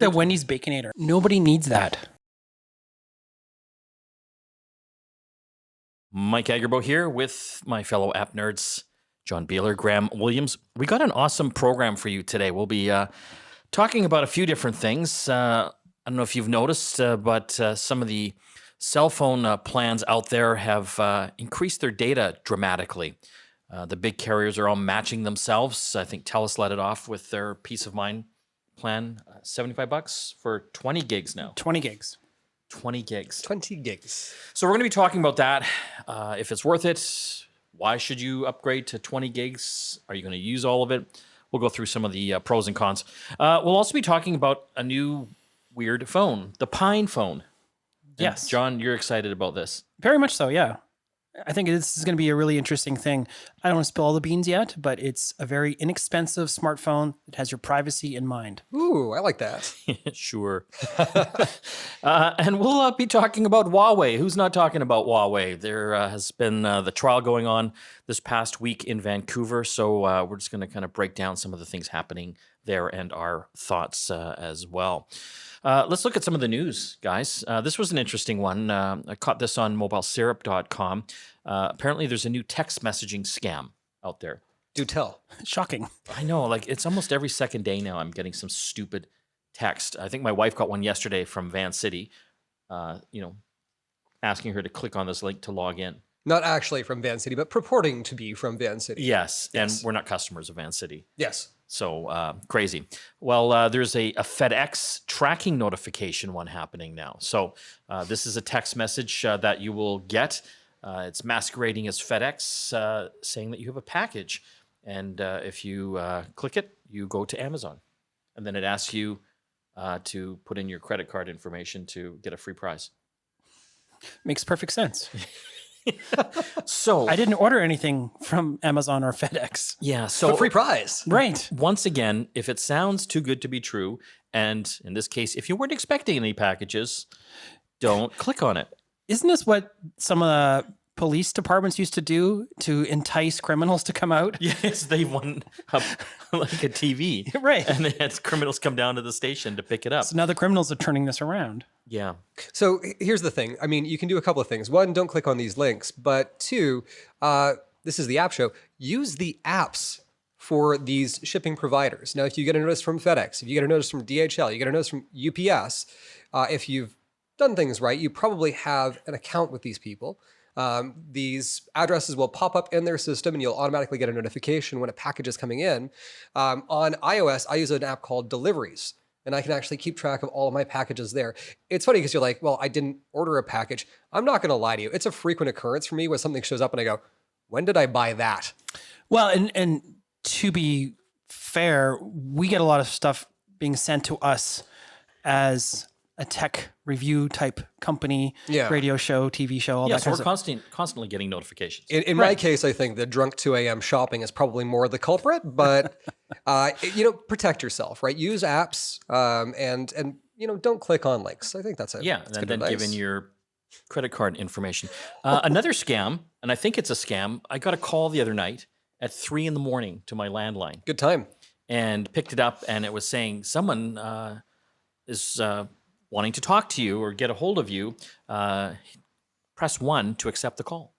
The Wendy's Baconator. Nobody needs that. Mike Agerbo here with my fellow app nerds, John Biehler, Graham Williams. We got an awesome program for you today. We'll be talking about a few different things. I don't know if you've noticed, but some of the cell phone plans out there have increased their data dramatically. The big carriers are all matching themselves. I think TELUS let it off with their Peace of Mind plan, $75 for 20 gigs now. 20 gigs. 20 gigs. 20 gigs. So we're going to be talking about that. If it's worth it, why should you upgrade to 20 gigs? Are you going to use all of it? We'll go through some of the pros and cons. We'll also be talking about a new weird phone, the PINEPHONE. Yes. John, you're excited about this. Very much so, yeah. I think this is going to be a really interesting thing. I don't want to spill all the beans yet, but it's a very inexpensive smartphone that has your privacy in mind. Ooh, I like that. Sure. And we'll be talking about Huawei. Who's not talking about Huawei? There has been the trial going on this past week in Vancouver. So we're just going to kind of break down some of the things happening there and our thoughts as well. Let's look at some of the news, guys. This was an interesting one. I caught this on mobilesyrup.com. Apparently, there's a new text messaging scam out there. Do tell. Shocking. I know, like it's almost every second day now I'm getting some stupid text. I think my wife got one yesterday from Van City, asking her to click on this link to log in. Not actually from Van City, but purporting to be from Van City. Yes, and we're not customers of Van City. Yes. So crazy. Well, there's a FedEx tracking notification one happening now. So this is a text message that you will get. It's masquerading as FedEx, saying that you have a package. And if you click it, you go to Amazon. And then it asks you to put in your credit card information to get a free prize. Makes perfect sense. So I didn't order anything from Amazon or FedEx. Yeah. So But free prize. Right. Once again, if it sounds too good to be true, and in this case, if you weren't expecting any packages, don't click on it. Isn't this what some of the police departments used to do to entice criminals to come out? Yes, they won like a TV. Right. And they had criminals come down to the station to pick it up. So now the criminals are turning this around. Yeah. So here's the thing. I mean, you can do a couple of things. One, don't click on these links. But two, this is the app show. Use the apps for these shipping providers. Now, if you get a notice from FedEx, if you get a notice from DHL, you get a notice from UPS, if you've done things right, you probably have an account with these people. These addresses will pop up in their system and you'll automatically get a notification when a package is coming in. On iOS, I use an app called Deliveries, and I can actually keep track of all of my packages there. It's funny because you're like, well, I didn't order a package. I'm not going to lie to you. It's a frequent occurrence for me when something shows up and I go, when did I buy that? Well, and to be fair, we get a lot of stuff being sent to us as a tech review type company, radio show, TV show, all that so kind we're of stuff. constantly getting notifications. In my case, I think the drunk 2 a.m. shopping is probably more the culprit, but protect yourself, right? Use apps and don't click on links. I think that's it. Yeah, and then give in your credit card information. Another scam, and I think it's a scam. I got a call the other night at 3 a.m. to my landline. Good time. And picked it up, and it was saying someone is wanting to talk to you or get a hold of you. Press 1 to accept the call.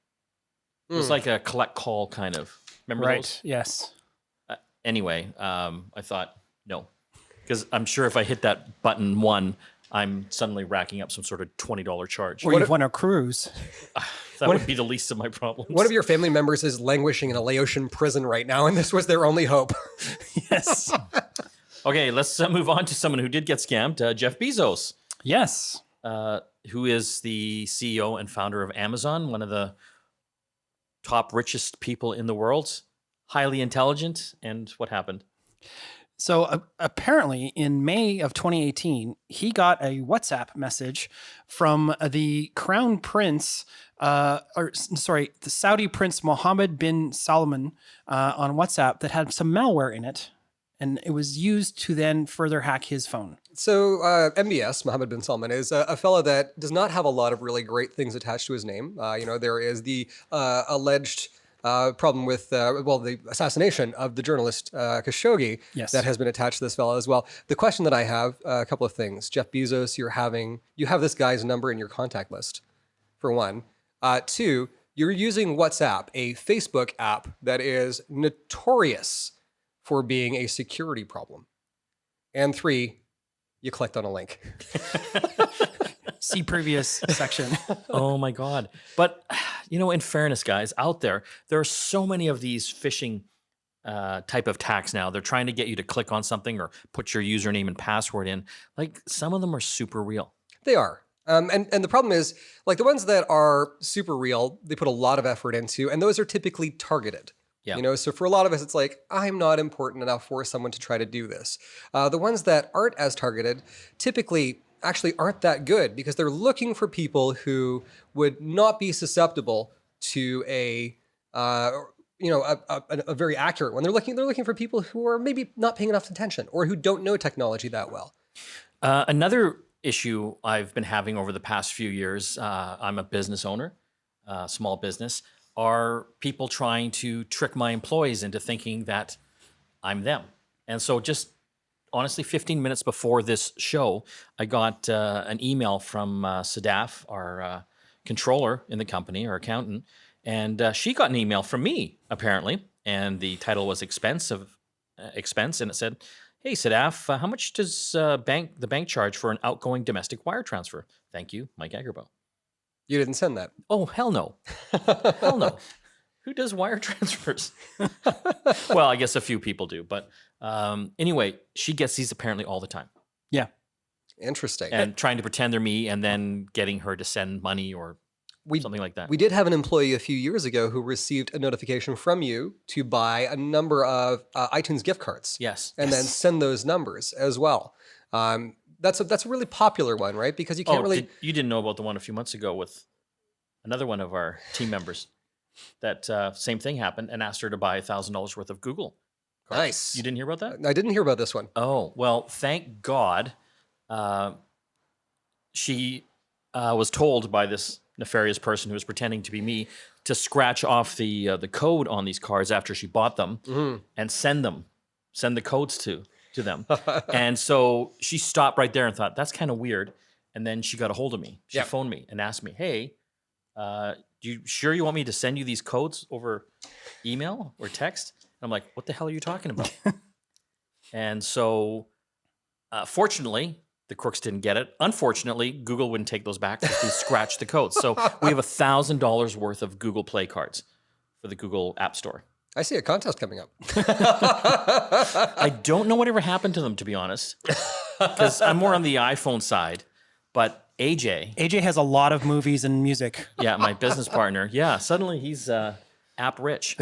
It was like a collect call kind of. Remember those? Yes. Anyway, I thought, no. Because I'm sure if I hit that button 1, I'm suddenly racking up some sort of $20 charge. Or you've won a cruise. That would be the least of my problems. One of your family members is languishing in a Laotian prison right now, and this was their only hope. Yes. Okay, let's move on to someone who did get scammed, Jeff Bezos. Yes. Who is the CEO and founder of Amazon, one of the top richest people in the world, highly intelligent. And what happened? So apparently in May of 2018, he got a WhatsApp message from the Crown Prince, the Saudi Prince Mohammed bin Salman on WhatsApp that had some malware in it. And it was used to then further hack his phone. So MBS, Mohammed bin Salman, is a fellow that does not have a lot of really great things attached to his name. There is the alleged problem with, the assassination of the journalist Khashoggi Yes. that has been attached to this fellow as well. The question that I have, a couple of things. Jeff Bezos, you have this guy's number in your contact list, for one. Two, you're using WhatsApp, a Facebook app that is notorious for being a security problem. And three, you clicked on a link. See previous section. Oh my God. But, in fairness, guys, out there are so many of these phishing type of attacks now. They're trying to get you to click on something or put your username and password in. Like, some of them are super real. They are. And the problem is, like, the ones that are super real, they put a lot of effort into, and those are typically targeted. Yeah. So for a lot of us, it's like, I'm not important enough for someone to try to do this. The ones that aren't as targeted typically actually aren't that good because they're looking for people who would not be susceptible to a very accurate one. They're looking for people who are maybe not paying enough attention or who don't know technology that well. Another issue I've been having over the past few years, I'm a business owner, small business, are people trying to trick my employees into thinking that I'm them. And so just honestly, 15 minutes before this show, I got an email from Sadaf, our controller in the company, our accountant, and she got an email from me, apparently, and the title was expense, and it said, "Hey, Sadaf, how much does the bank charge for an outgoing domestic wire transfer? Thank you, Mike Agerbo." You didn't send that. Oh, hell no. Hell no. Who does wire transfers? Well, I guess a few people do. But anyway, she gets these apparently all the time. Yeah. Interesting. And trying to pretend they're me and then getting her to send money or something like that. We did have an employee a few years ago who received a notification from you to buy a number of iTunes gift cards. Yes. And then send those numbers as well. That's a really popular one, right? Because you can't really... You didn't know about the one a few months ago with another one of our team members. That same thing happened and asked her to buy $1,000 worth of Google. Nice. You didn't hear about that? I didn't hear about this one. Oh, well, thank God she was told by this nefarious person who was pretending to be me to scratch off the code on these cards after she bought them and send the codes to them. And so she stopped right there and thought, that's kind of weird. And then she got a hold of me. She phoned me and asked me, hey, you sure you want me to send you these codes over email or text? And I'm like, what the hell are you talking about? And so, fortunately, the crooks didn't get it. Unfortunately, Google wouldn't take those back because we scratched the codes. So we have $1,000 worth of Google Play cards for the Google App Store. I see a contest coming up. I don't know whatever happened to them, to be honest, because I'm more on the iPhone side. But AJ has a lot of movies and music. Yeah, my business partner. Yeah, suddenly he's app rich,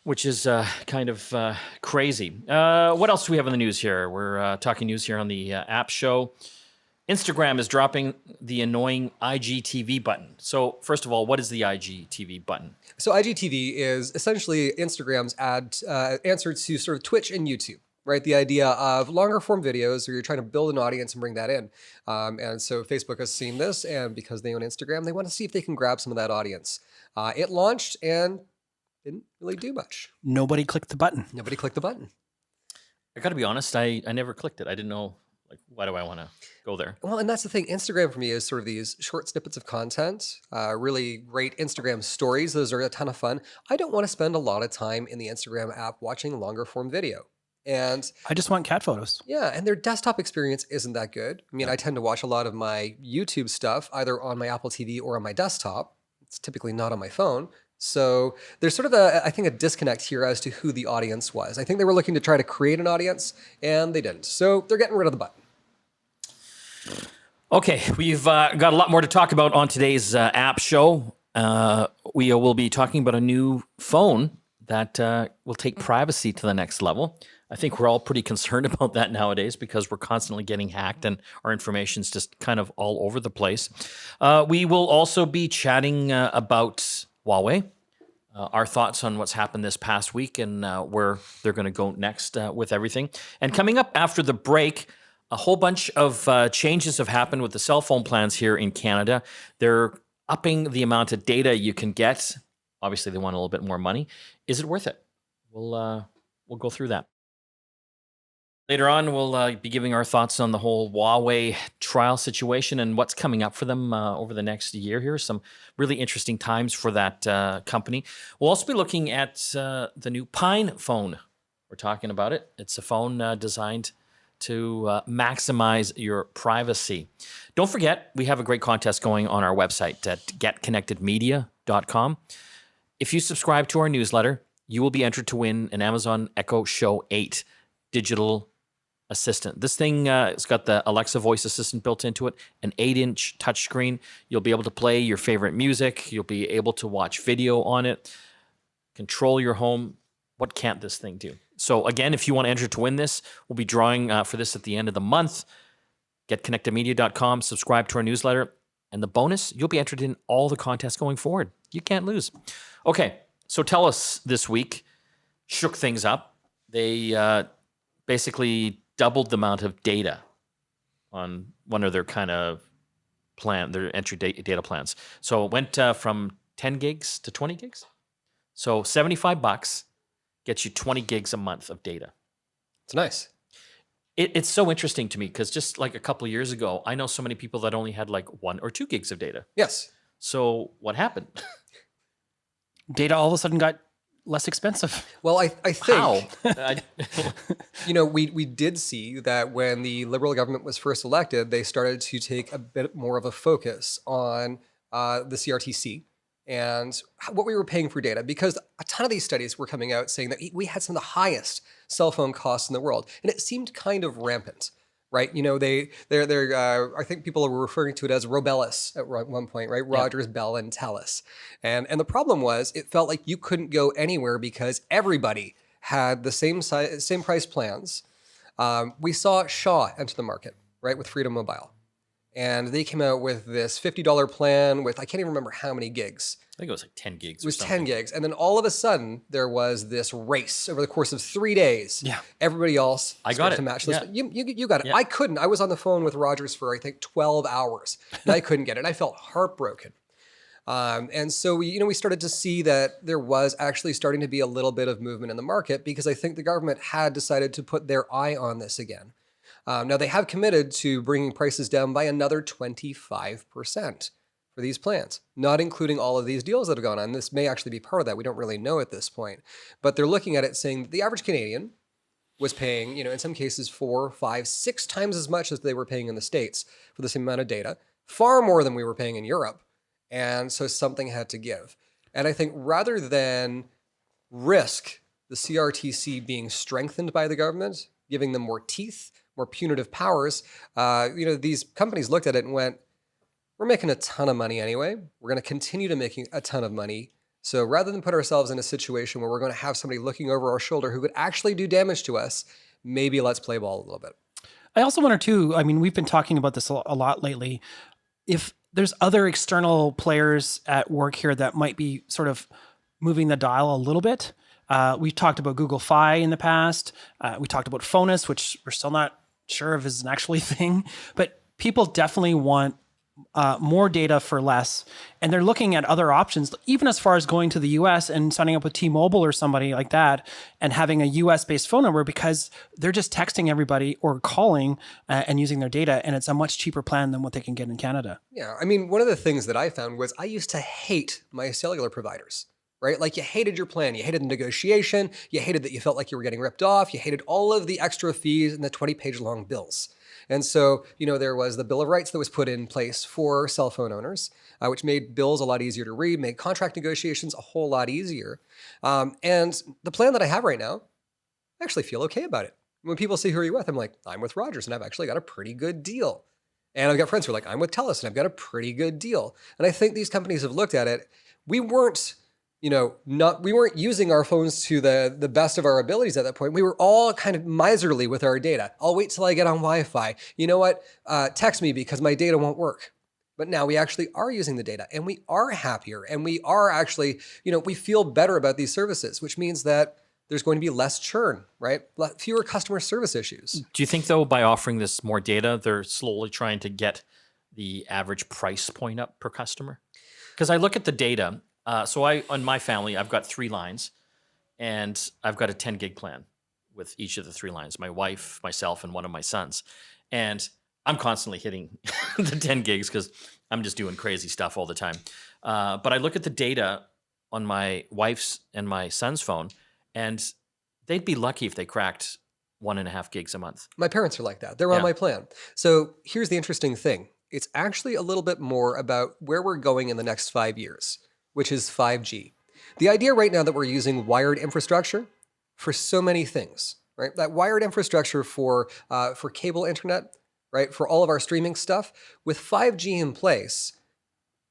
which is kind of crazy. What else do we have in the news here? We're talking news here on the app show. Instagram is dropping the annoying IGTV button. So first of all, what is the IGTV button? So IGTV is essentially Instagram's answer to sort of Twitch and YouTube. Right, the idea of longer form videos where you're trying to build an audience and bring that in. And so Facebook has seen this, and because they own Instagram, they want to see if they can grab some of that audience. It launched and didn't really do much. Nobody clicked the button. Nobody clicked the button. I got to be honest, I never clicked it. I didn't know, like, why do I want to go there? Well, and that's the thing. Instagram for me is sort of these short snippets of content, really great Instagram stories. Those are a ton of fun. I don't want to spend a lot of time in the Instagram app watching longer form video. And I just want cat photos. Yeah, and their desktop experience isn't that good. I mean, I tend to watch a lot of my YouTube stuff either on my Apple TV or on my desktop. It's typically not on my phone. So there's sort of I think a disconnect here as to who the audience was. I think they were looking to try to create an audience, and they didn't. So they're getting rid of the button. Okay, we've got a lot more to talk about on today's app show. We will be talking about a new phone that will take privacy to the next level. I think we're all pretty concerned about that nowadays because we're constantly getting hacked and our information's just kind of all over the place. We will also be chatting about Huawei, our thoughts on what's happened this past week and where they're going to go next with everything. And coming up after the break, a whole bunch of changes have happened with the cell phone plans here in Canada. They're upping the amount of data you can get Obviously, they want a little bit more money. Is it worth it? We'll go through that. Later on, we'll be giving our thoughts on the whole Huawei trial situation and what's coming up for them over the next year here. Some really interesting times for that company. We'll also be looking at the new PINEPHONE. We're talking about it. It's a phone designed to maximize your privacy. Don't forget, we have a great contest going on our website at GetConnectedMedia.com. If you subscribe to our newsletter, you will be entered to win an Amazon Echo Show 8 digital assistant. This thing it's got the Alexa voice assistant built into it, an 8-inch touchscreen. You'll be able to play your favorite music. You'll be able to watch video on it, control your home. What can't this thing do? So again, if you want to enter to win this, we'll be drawing for this at the end of the month. GetConnectedMedia.com, subscribe to our newsletter, and the bonus, you'll be entered in all the contests going forward. You can't lose. Okay, so TELUS this week shook things up. They basically doubled the amount of data on one of their kind of their entry data plans. So it went from 10 gigs to 20 gigs. So $75 gets you 20 gigs a month of data. It's nice. It's so interesting to me because just like a couple of years ago, I know so many people that only had like 1 or 2 gigs of data. Yes. So what happened? Data all of a sudden got less expensive. Well, I think How? we did see that when the Liberal government was first elected, they started to take a bit more of a focus on the CRTC and what we were paying for data, because a ton of these studies were coming out saying that we had some of the highest cell phone costs in the world, and it seemed kind of rampant. Right, they're I think people were referring to it as Robellis at one point, right? Rogers, Bell, and Telus, and the problem was it felt like you couldn't go anywhere because everybody had the same price plans. We saw Shaw enter the market, right, with Freedom Mobile, and they came out with this $50 plan with I can't even remember how many gigs. I think it was like 10 gigs. It was 10 gigs. And then all of a sudden, there was this race over the course of 3 days. Yeah. Everybody else got it. to match Yeah. this. You got it. Yeah. I couldn't. I was on the phone with Rogers for, I think, 12 hours. And I couldn't get it. And I felt heartbroken. And so we started to see that there was actually starting to be a little bit of movement in the market because I think the government had decided to put their eye on this again. Now, they have committed to bringing prices down by another 25%. For these plans, not including all of these deals that have gone on. This may actually be part of that. We don't really know at this point. But they're looking at it saying that the average Canadian was paying, in some cases 4, 5, 6 times as much as they were paying in the States for the same amount of data, far more than we were paying in Europe. And so something had to give. And I think rather than risk the CRTC being strengthened by the government, giving them more teeth, more punitive powers, these companies looked at it and went, we're making a ton of money anyway. We're going to continue to making a ton of money. So rather than put ourselves in a situation where we're going to have somebody looking over our shoulder who could actually do damage to us, maybe let's play ball a little bit. I also wonder too, we've been talking about this a lot lately. If there's other external players at work here that might be sort of moving the dial a little bit. We've talked about Google Fi in the past. We talked about Fonus, which we're still not sure if is an actually thing, but people definitely want more data for less. And they're looking at other options, even as far as going to the US and signing up with T-Mobile or somebody like that and having a US-based phone number because they're just texting everybody or calling and using their data. And it's a much cheaper plan than what they can get in Canada. Yeah. One of the things that I found was I used to hate my cellular providers, right? Like you hated your plan. You hated the negotiation. You hated that you felt like you were getting ripped off. You hated all of the extra fees and the 20-page long bills. And so, there was the Bill of Rights that was put in place for cell phone owners, which made bills a lot easier to read, made contract negotiations a whole lot easier. And the plan that I have right now, I actually feel okay about it. When people say, who are you with? I'm like, I'm with Rogers and I've actually got a pretty good deal. And I've got friends who are like, I'm with TELUS and I've got a pretty good deal. And I think these companies have looked at it. We weren't using our phones to the best of our abilities at that point. We were all kind of miserly with our data. I'll wait till I get on Wi-Fi. You know what? Text me because my data won't work. But now we actually are using the data and we are happier and we are actually, we feel better about these services, which means that there's going to be less churn, right? Fewer customer service issues. Do you think, though, by offering this more data, they're slowly trying to get the average price point up per customer? Because I look at the data. So on my family, I've got 3 lines, and I've got a 10 gig plan with each of the 3 lines. My wife, myself, and one of my sons. And I'm constantly hitting the 10 gigs because I'm just doing crazy stuff all the time. But I look at the data on my wife's and my son's phone, and they'd be lucky if they cracked 1.5 gigs a month. My parents are like that. They're on my plan. So here's the interesting thing. It's actually a little bit more about where we're going in the next 5 years, which is 5G. The idea right now that we're using wired infrastructure for so many things, right? That wired infrastructure for cable internet, right? For all of our streaming stuff, with 5G in place,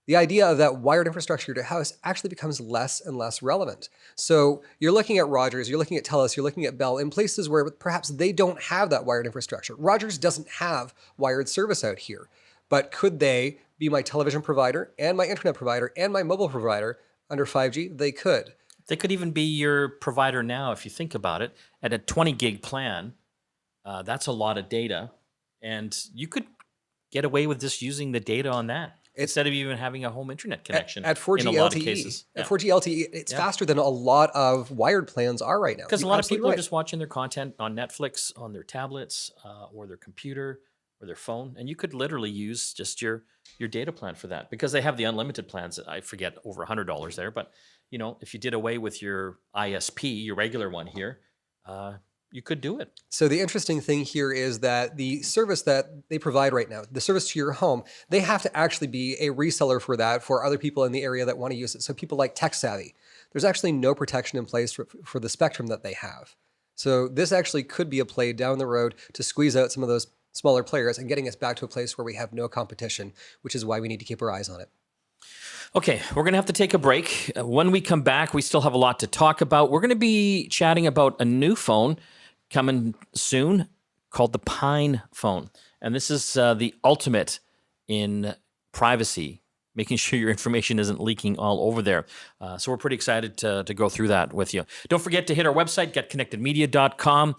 the idea of that wired infrastructure to house actually becomes less and less relevant. So you're looking at Rogers, you're looking at TELUS, you're looking at Bell in places where perhaps they don't have that wired infrastructure. Rogers doesn't have wired service out here, but could they be my television provider and my internet provider and my mobile provider under 5G? They could. They could even be your provider now, if you think about it. At a 20 gig plan, that's a lot of data, and you could get away with just using the data on that. Instead of even having a home internet connection at 4G in a lot LTE. of cases. At 4G LTE, it's faster than a lot of wired plans are right now. Because a lot of people are just watching their content on Netflix, on their tablets, or their computer, or their phone. And you could literally use just your data plan for that. Because they have the unlimited plans, I forget, over $100 there. But, if you did away with your ISP, your regular one here, you could do it. So the interesting thing here is that the service that they provide right now, the service to your home, they have to actually be a reseller for that for other people in the area that want to use it. So people like tech savvy, there's actually no protection in place for the spectrum that they have. So this actually could be a play down the road to squeeze out some of those smaller players and getting us back to a place where we have no competition, which is why we need to keep our eyes on it. Okay, we're going to have to take a break. When we come back, we still have a lot to talk about. We're going to be chatting about a new phone coming soon called the PINEPHONE. And this is the ultimate in privacy, making sure your information isn't leaking all over there. So we're pretty excited to go through that with you. Don't forget to hit our website, GetConnectedMedia.com.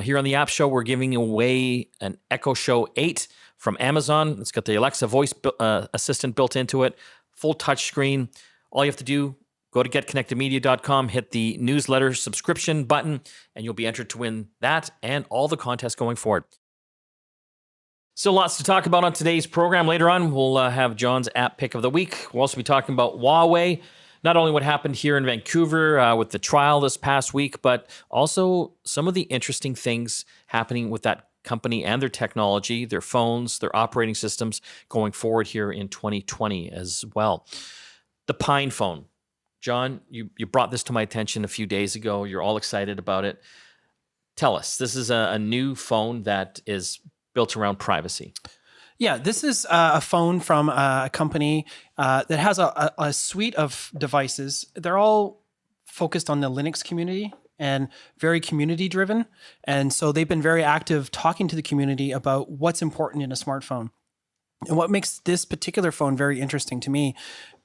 Here on the App Show, we're giving away an Echo Show 8 from Amazon. It's got the Alexa voice assistant built into it, full touchscreen. All you have to do, go to GetConnectedMedia.com, hit the newsletter subscription button, and you'll be entered to win that and all the contests going forward. Still lots to talk about on today's program. Later on, we'll have John's app pick of the week. We'll also be talking about Huawei, not only what happened here in Vancouver with the trial this past week, but also some of the interesting things happening with that company and their technology, their phones, their operating systems going forward here in 2020 as well. The PINEPHONE. John, you brought this to my attention a few days ago. You're all excited about it. Tell us, this is a new phone that is built around privacy. Yeah, this is a phone from a company that has a suite of devices. They're all focused on the Linux community and very community driven. And so they've been very active talking to the community about what's important in a smartphone. And what makes this particular phone very interesting to me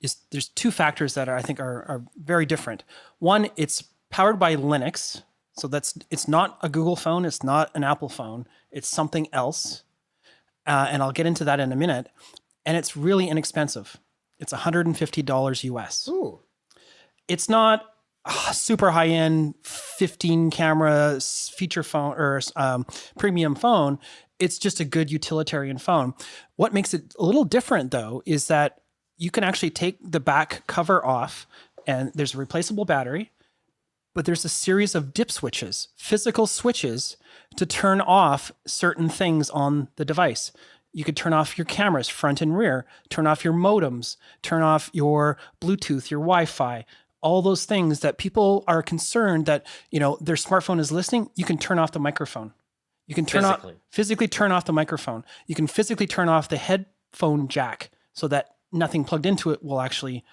is there's 2 factors that I think are very different. One, it's powered by Linux. So it's not a Google phone. It's not an Apple phone. It's something else. And I'll get into that in a minute. And it's really inexpensive. It's $150 US. Ooh. It's not a super high-end 15 camera feature phone or premium phone. It's just a good utilitarian phone. What makes it a little different, though, is that you can actually take the back cover off, and there's a replaceable battery, but there's a series of dip switches, physical switches, to turn off certain things on the device. You could turn off your cameras, front and rear, turn off your modems, turn off your Bluetooth, your Wi-Fi, all those things that people are concerned that, their smartphone is listening. You can turn off the microphone. You can physically turn off the microphone. You can physically turn off the headphone jack so that nothing plugged into it will actually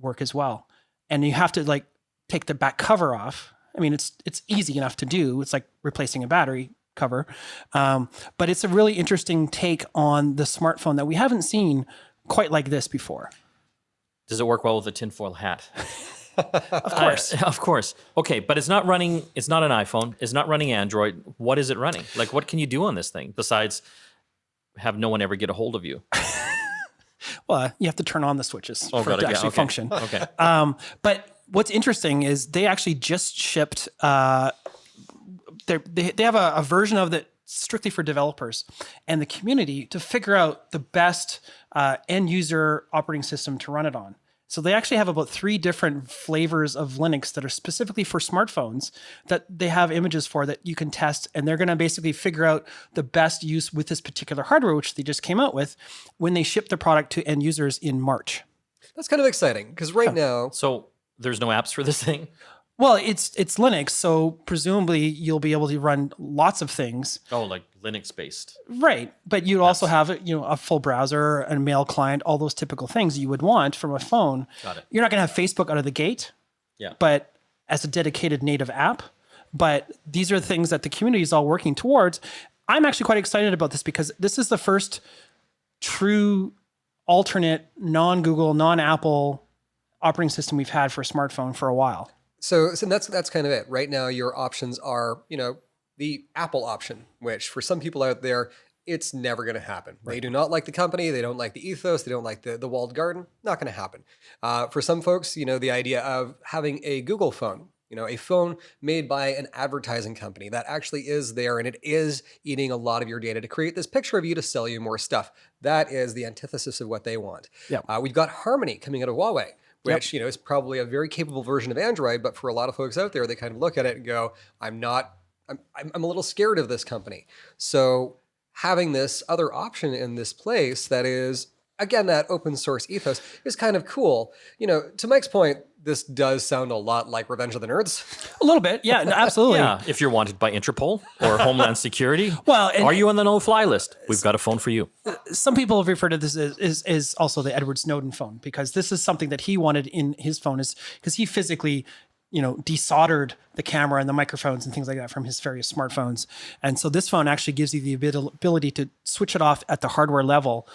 work as well. And you have to take the back cover off. I mean, it's easy enough to do. It's like replacing a battery cover. But it's a really interesting take on the smartphone that we haven't seen quite like this before. Does it work well with a tinfoil hat? Of course. Of course. Okay, but it's not an iPhone. It's not running Android. What is it running? What can you do on this thing besides have no one ever get a hold of you? Well, you have to turn on the switches Oh, for it got to it. Yeah, actually okay. function. Okay. But what's interesting is they actually just shipped. They have a version of that strictly for developers and the community to figure out the best end user operating system to run it on. So they actually have about 3 different flavors of Linux that are specifically for smartphones that they have images for that you can test. And they're going to basically figure out the best use with this particular hardware, which they just came out with when they ship the product to end users in March. That's kind of exciting because right now, So there's no apps for this thing? Well, it's Linux, so presumably you'll be able to run lots of things. Oh, like Linux based. Right, but you'd also have a full browser, a mail client, all those typical things you would want from a phone. Got it. You're not going to have Facebook out of the gate, Yeah. but as a dedicated native app. But these are things that the community is all working towards. I'm actually quite excited about this because this is the first true alternate non-Google, non-Apple operating system we've had for a smartphone for a while. so that's kind of it. Right now, your options are, the Apple option, which for some people out there, it's never going to happen. They do not like the company. They don't like the ethos. They don't like the walled garden. Not going to happen. For some folks, the idea of having a Google phone, a phone made by an advertising company that actually is there and it is eating a lot of your data to create this picture of you to sell you more stuff. That is the antithesis of what they want. Yep. We've got Harmony coming out of Huawei, which is probably a very capable version of Android, but for a lot of folks out there, they kind of look at it and go, I'm a little scared of this company. So having this other option in this place that is, again, that open source ethos is kind of cool. To Mike's point, this does sound a lot like Revenge of the Nerds. A little bit, yeah, no, absolutely. Yeah, if you're wanted by Interpol or Homeland Security. Well, and- are you on the no-fly list? We've got a phone for you. Some people have referred to this as also the Edward Snowden phone because this is something that he wanted in his phone is because he physically, desoldered the camera and the microphones and things like that from his various smartphones. And so this phone actually gives you the ability to switch it off at the hardware level,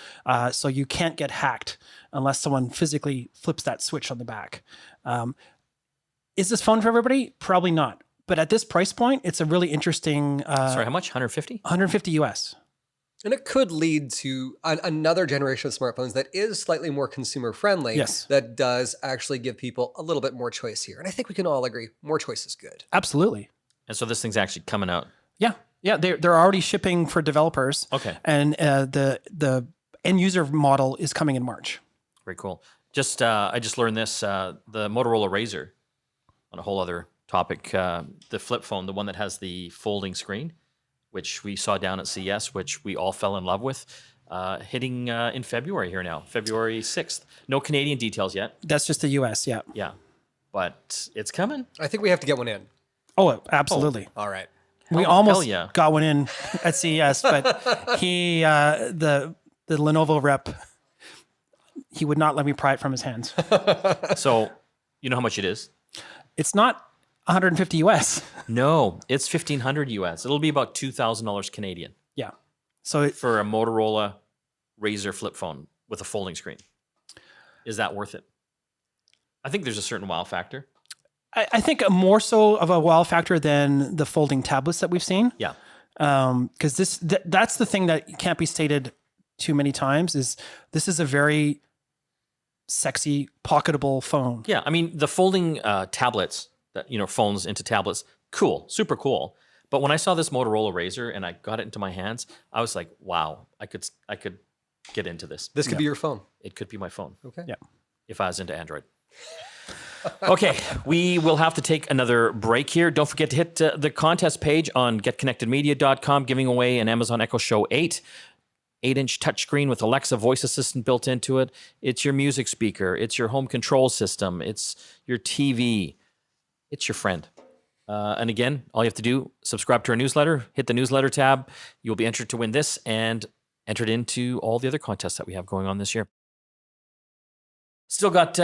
so you can't get hacked unless someone physically flips that switch on the back. Is this phone for everybody? Probably not. But at this price point, it's a really interesting Sorry, how much? 150? 150 US. And it could lead to another generation of smartphones that is slightly more consumer friendly. Yes. That does actually give people a little bit more choice here. And I think we can all agree more choice is good. Absolutely. And so this thing's actually coming out. Yeah. Yeah. They're already shipping for developers. Okay. And the end user model is coming in March. Very cool. I just learned this, the Motorola Razr, on a whole other topic, the flip phone, the one that has the folding screen, which we saw down at CES, which we all fell in love with, hitting in February here now, February 6th. No Canadian details yet. That's just the US. Yeah. Yeah. But it's coming. I think we have to get one in. Oh, absolutely. All right. We Hell almost yeah. got one in at CES, but he, the Lenovo rep, he would not let me pry it from his hands. So you know how much it is? It's not 150 US. No, it's 1,500 US. It'll be about $2,000 Canadian Yeah. So for a Motorola Razr flip phone with a folding screen. Is that worth it? I think there's a certain wow factor. I think more so of a wow factor than the folding tablets that we've seen. Yeah. Because that's the thing that can't be stated too many times is this is a very sexy, pocketable phone. Yeah. I mean, the folding tablets, that phones into tablets, cool, super cool. But when I saw this Motorola Razr and I got it into my hands, I was like, wow, I could get into this. This could be your phone. It could be my phone. Okay. Yeah. If I was into Android. Okay, we will have to take another break here. Don't forget to hit the contest page on getconnectedmedia.com, giving away an Amazon Echo Show 8. 8-inch touchscreen with Alexa voice assistant built into it. It's your music speaker. It's your home control system. It's your TV. It's your friend. And again, all you have to do, subscribe to our newsletter, hit the newsletter tab. You'll be entered to win this and entered into all the other contests that we have going on this year. Still got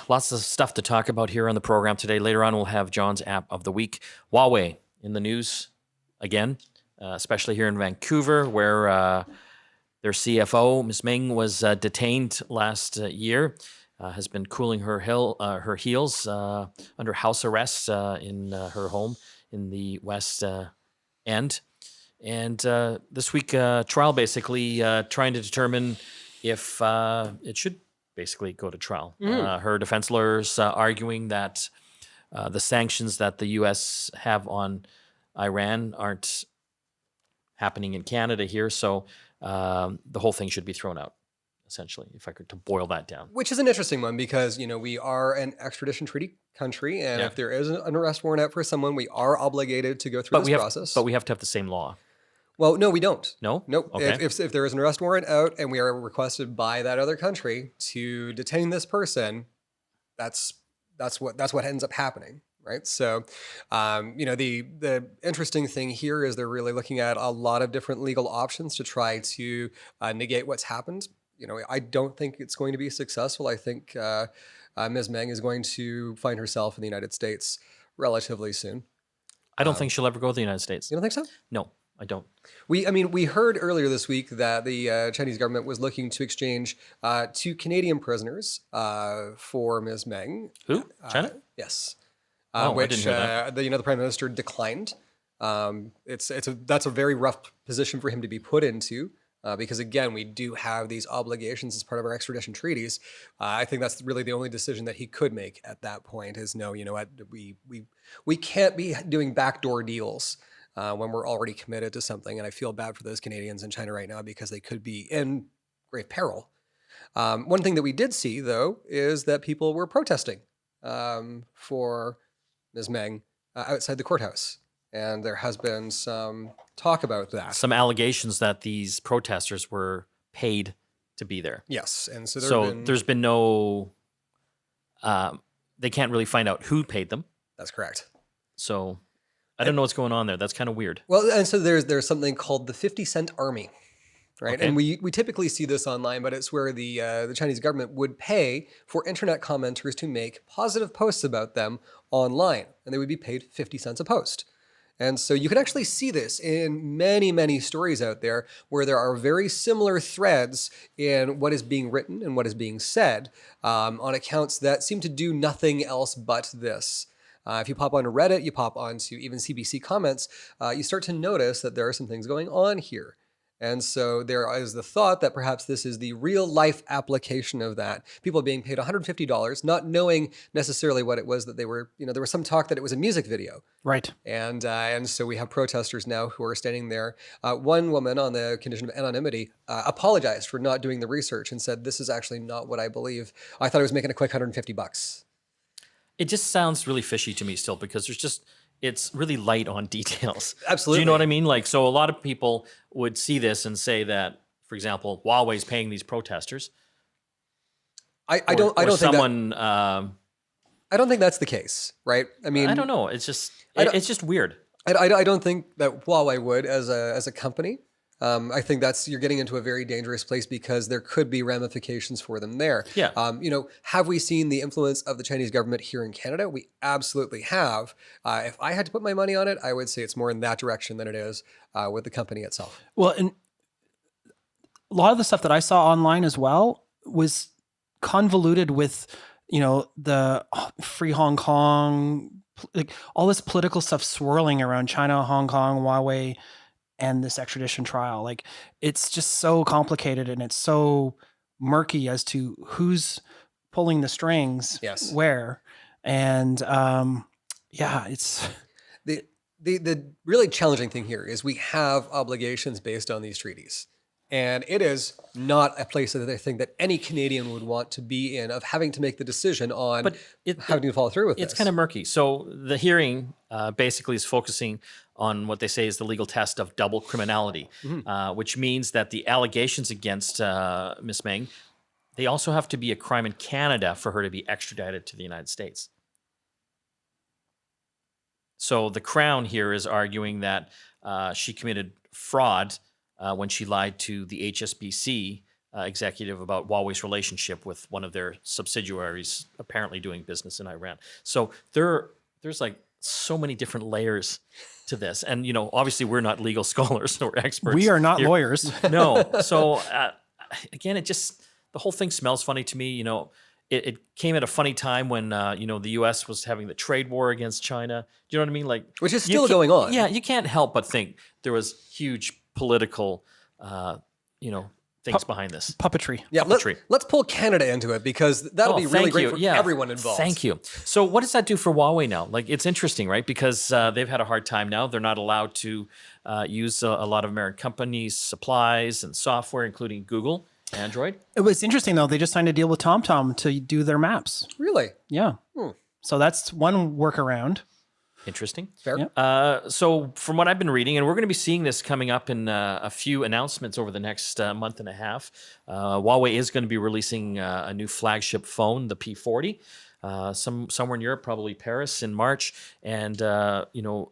lots of stuff to talk about here on the program today. Later on, we'll have John's app of the week. Huawei in the news again, especially here in Vancouver, where their CFO, Ms. Meng, was detained last year, has been cooling her heels under house arrest in her home in the West End. And this week, trial basically trying to determine if it should basically go to trial. Her defense lawyers arguing that the sanctions that the U.S. have on Iran aren't happening in Canada here, so the whole thing should be thrown out, essentially, if I could to boil that down. Which is an interesting one because, we are an extradition treaty country, and if there is an arrest warrant out for someone, we are obligated to go through this process. But we have to have the same law. Well, no, we don't. No? Nope. Okay. If there is an arrest warrant out and we are requested by that other country to detain this person, that's what ends up happening, right? So, the interesting thing here is they're really looking at a lot of different legal options to try to negate what's happened. I don't think it's going to be successful. I think Ms. Meng is going to find herself in the United States relatively soon. I don't think she'll ever go to the United States. You don't think so? No, I don't. We heard earlier this week that the Chinese government was looking to exchange 2 Canadian prisoners for Ms. Meng. Who? China? Yes. I Which didn't hear that. the Prime Minister declined. That's a very rough position for him to be put into. Because again, we do have these obligations as part of our extradition treaties. I think that's really the only decision that he could make at that point is no, you know what, we can't be doing backdoor deals when we're already committed to something. And I feel bad for those Canadians in China right now because they could be in grave peril. One thing that we did see, though, is that people were protesting for Ms. Meng outside the courthouse. And there has been some talk about that. Some allegations that these protesters were paid to be there. Yes. And so there's been no, they can't really find out who paid them. That's correct. So I don't know what's going on there. That's kind of weird. Well, and so there's something called the 50-cent army, right? Okay. And we typically see this online, but it's where the Chinese government would pay for internet commenters to make positive posts about them online, and they would be paid 50 cents a post. And so you can actually see this in many, many stories out there where there are very similar threads in what is being written and what is being said on accounts that seem to do nothing else but this. If you pop onto Reddit, you pop onto even CBC comments, you start to notice that there are some things going on here. And so there is the thought that perhaps this is the real life application of that. People being paid $150, not knowing necessarily what it was that they were, there was some talk that it was a music video. Right. And so we have protesters now who are standing there. One woman on the condition of anonymity apologized for not doing the research and said, this is actually not what I believe. I thought I was making a quick $150. It just sounds really fishy to me still because it's really light on details. Absolutely. Do you know what I mean? So a lot of people would see this and say that, for example, Huawei's paying these protesters. I don't think that's the case, right? I mean, I don't know. It's just weird. I don't think that Huawei would as a company. I think you're getting into a very dangerous place because there could be ramifications for them there. Yeah. Have we seen the influence of the Chinese government here in Canada? We absolutely have. If I had to put my money on it, I would say it's more in that direction than it is with the company itself. Well, and a lot of the stuff that I saw online as well was convoluted with, the free Hong Kong, like all this political stuff swirling around China, Hong Kong, Huawei, and this extradition trial. Like, it's just so complicated and it's so murky as to who's pulling the strings, yes, where. And it's the really challenging thing here is we have obligations based on these treaties. And it is not a place that I think that any Canadian would want to be in, of having to make the decision on having to follow through with It's this. kind of murky. So the hearing basically is focusing on what they say is the legal test of double criminality, which means that the allegations against Ms. Meng, they also have to be a crime in Canada for her to be extradited to the United States. So the Crown here is arguing that she committed fraud when she lied to the HSBC executive about Huawei's relationship with one of their subsidiaries apparently doing business in Iran. So there's like so many different layers to this. And, obviously we're not legal scholars or experts. we are not here. lawyers. No. So again, the whole thing smells funny to me. It came at a funny time when, the U.S. was having the trade war against China. Do you know what I mean? Which is still going on. Yeah, you can't help but think there was huge political, things behind this. Puppetry. Yeah, Puppetry. let's pull Canada into it because that'll be really thank great you. for Yeah. everyone involved. Thank you. So what does that do for Huawei now? Like, it's interesting, right? Because they've had a hard time now. They're not allowed to use a lot of American companies' supplies and software, including Google, Android. It was interesting though. They just signed a deal with TomTom to do their maps. Really? Yeah. So that's one workaround. Interesting. Fair. Yeah. So from what I've been reading, and we're going to be seeing this coming up in a few announcements over the next month and a half, Huawei is going to be releasing a new flagship phone, the P40. Somewhere in Europe, probably Paris in March, and the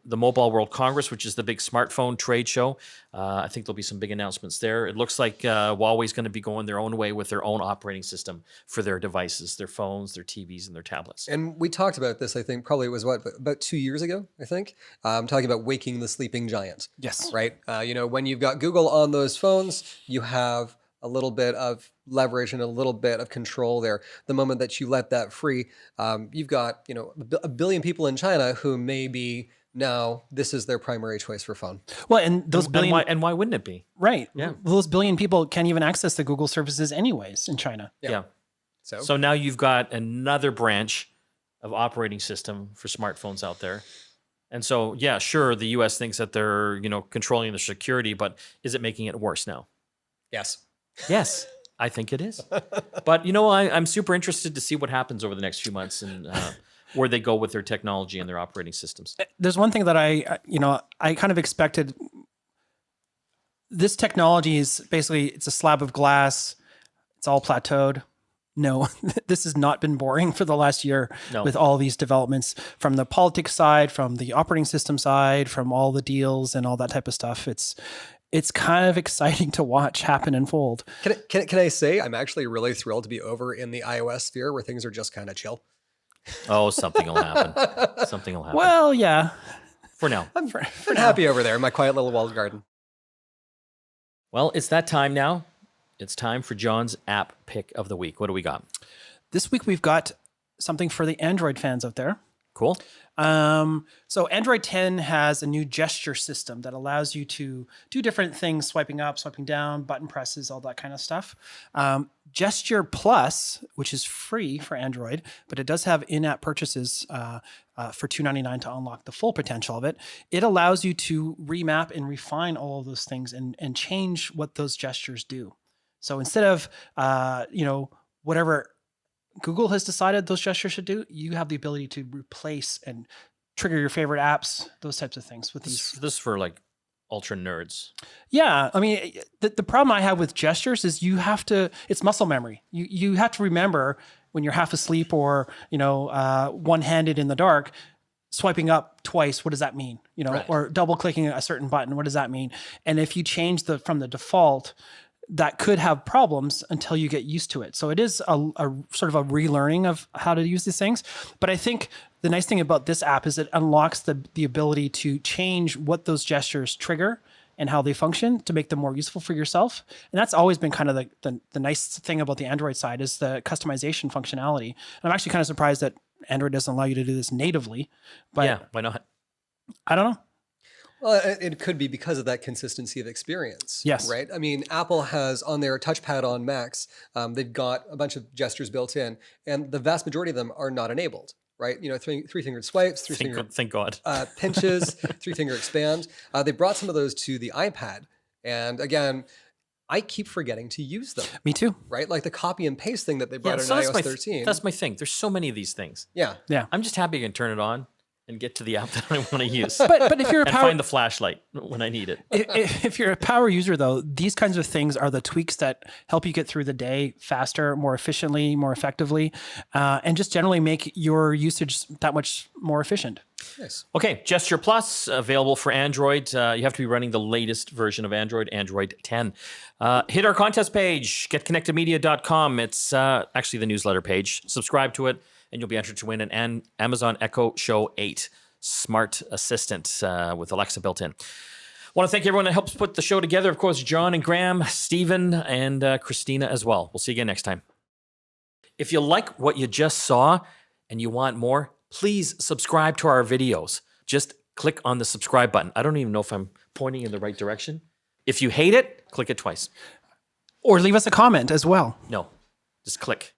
Mobile World Congress, which is the big smartphone trade show. I think there'll be some big announcements there. It looks like Huawei's going to be going their own way with their own operating system for their devices, their phones, their TVs, and their tablets. And we talked about this, I think, probably it was about 2 years ago, I think, talking about waking the sleeping giant. Yes. Right? When you've got Google on those phones, you have a little bit of leverage and a little bit of control there. The moment that you let that free, you've got, a billion people in China who maybe now this is their primary choice for phone. Well, and those billion, And why wouldn't it be? right? Yeah. Those billion people can't even access the Google services anyways in China. Yeah. So, So now you've got another branch of operating system for smartphones out there. And so, yeah, sure, the US thinks that they're, controlling the security, but is it making it worse now? yes. Yes, I think it is. But, I'm super interested to see what happens over the next few months and where they go with their technology and their operating systems. There's one thing that I kind of expected. This technology is basically, it's a slab of glass. It's all plateaued. No, this has not been boring for the last year with all these developments from the politics side, from the operating system side, from all the deals and all that type of stuff. It's kind of exciting to watch happen and fold. Can I say I'm actually really thrilled to be over in the iOS sphere where things are just kind of chill. Oh, something will happen. Something will happen. Well, yeah. For now. I'm happy over there in my quiet little walled garden. Well, it's that time now. It's time for John's app pick of the week. What do we got? This week we've got something for the Android fans out there. Cool. So Android 10 has a new gesture system that allows you to do different things, swiping up, swiping down, button presses, all that kind of stuff. Gesture Plus, which is free for Android, but it does have in-app purchases for $2.99 to unlock the full potential of it. It allows you to remap and refine all of those things and change what those gestures do. So instead of, whatever Google has decided those gestures should do, you have the ability to replace and trigger your favorite apps, those types of things with these. This is for like ultra nerds. Yeah. I mean, the problem I have with gestures is it's muscle memory. You have to remember when you're half asleep or, one-handed in the dark, swiping up twice, what does that mean? Right. Or double clicking a certain button, what does that mean? And if you change from the default, that could have problems until you get used to it. So it is a sort of a relearning of how to use these things. But I think the nice thing about this app is it unlocks the ability to change what those gestures trigger and how they function to make them more useful for yourself. And that's always been kind of the nice thing about the Android side is the customization functionality. And I'm actually kind of surprised that Android doesn't allow you to do this natively. But yeah, why not? I don't know. Well, it could be because of that consistency of experience. Yes. Right? I mean, Apple has on their touchpad on Macs, they've got a bunch of gestures built in, and the vast majority of them are not enabled. Right? Three-fingered swipes, Thank God. Pinches, three-finger expand. They brought some of those to the iPad. And again, I keep forgetting to use them. Me too. Right? Like the copy and paste thing that they brought in that's iOS 13. That's my thing. There's so many of these things. Yeah. Yeah. I'm just happy I can turn it on and get to the app that I want to use. But if you're a and find the flashlight when I need it. If you're a power user, though, these kinds of things are the tweaks that help you get through the day faster, more efficiently, more effectively, and just generally make your usage that much more efficient. Nice. Okay, Gesture Plus, available for Android. You have to be running the latest version of Android, Android 10. Hit our contest page, getconnectedmedia.com. It's actually the newsletter page. Subscribe to it, and you'll be entered to win an Amazon Echo Show 8 smart assistant with Alexa built in. Want to thank everyone that helps put the show together. Of course, John and Graham, Stephen, and Christina as well. We'll see you again next time. If you like what you just saw and you want more, please subscribe to our videos. Just click on the subscribe button. I don't even know if I'm pointing in the right direction. If you hate it, click it twice. Or leave us a comment as well. No, just click.